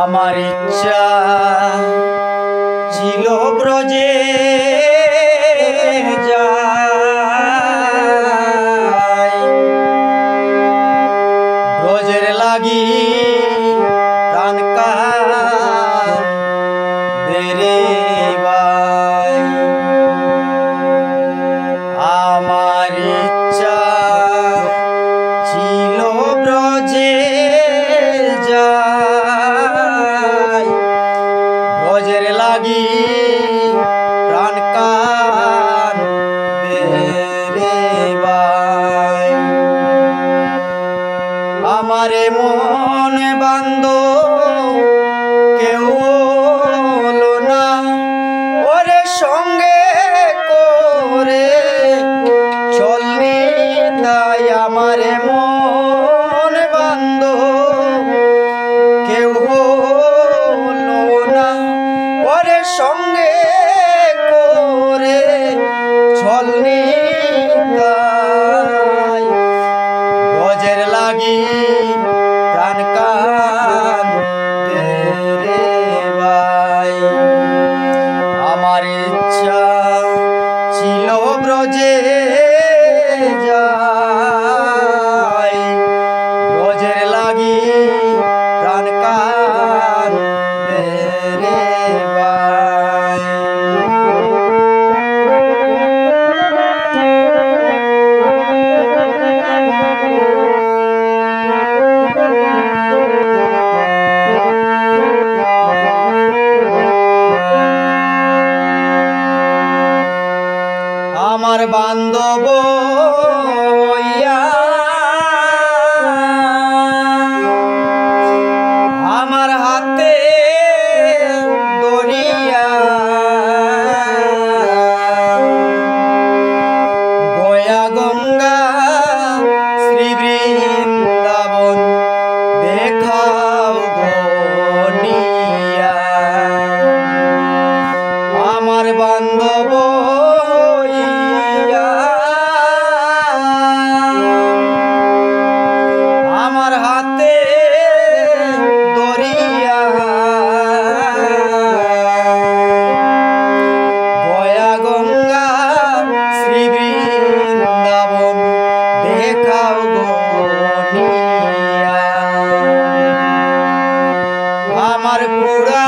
আমার ইচ্ছা ছিল ব্রজে যাই, ব্রজের লাগি প্রাণ কাঁদে রে ভাই। আমার ইচ্ছা ছিল ব্রজে যাই, ব্রজের লাগি প্রাণ কাঁদে রে ভাই। আমারে মন বান্ধব কেউ হলো না, ওরে সঙ্গে করে চলনি তাই। আমারে মন বান্ধব কেউ হলো না, ওরে সঙ্গে করে চলনি তাই। ব্রজের লাগি প্রাণ কাঁদে রে ভাই। আমার ইচ্ছা ছিল ব্রজে যাই, ব্রজের লাগি প্রাণ কাঁদে রে ভাই। আমার বান্ধব আমার হাতে দরিয়া, গয়া গঙ্গা শ্রী বৃন্দাবন দেখাও গনিয়া। আমার বান্ধব আমার হাতে দরিয়া, গয়া গঙ্গা শ্রী বৃন্দাবন দেখাও গনিয়া। আমার পুরা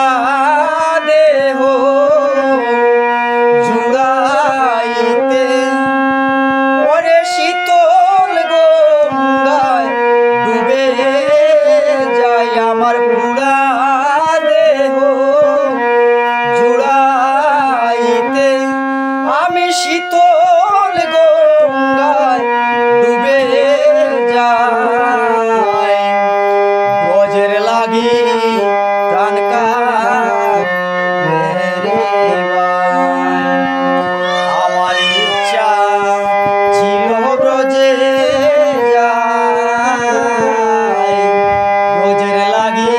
দেহ জুড়াইতে ওরে শীতল গঙ্গায় ডুবে যাই। আমার পুরা দেহ জুড়াইতে আমি শীতল গঙ্গায় ডুবে যাই। ব্রজের লাগি প্রাণ কাঁদে রে ভাই। আমার ইচ্ছা ছিল ব্রজে যাই, ব্রজের লাগি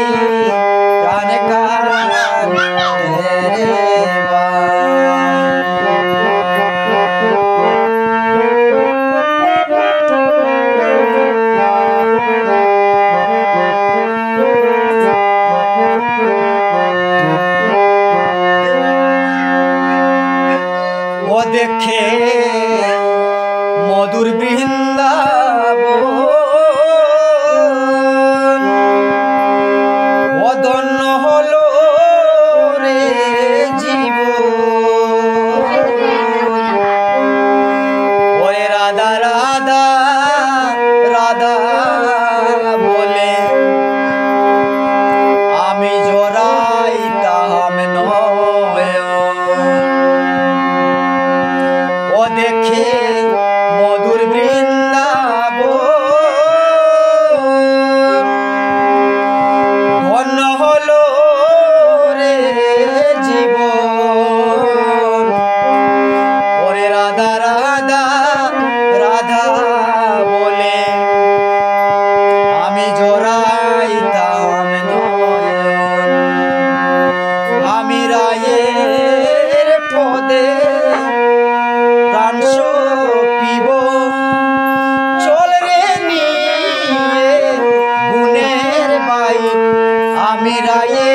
মিরাইয়ে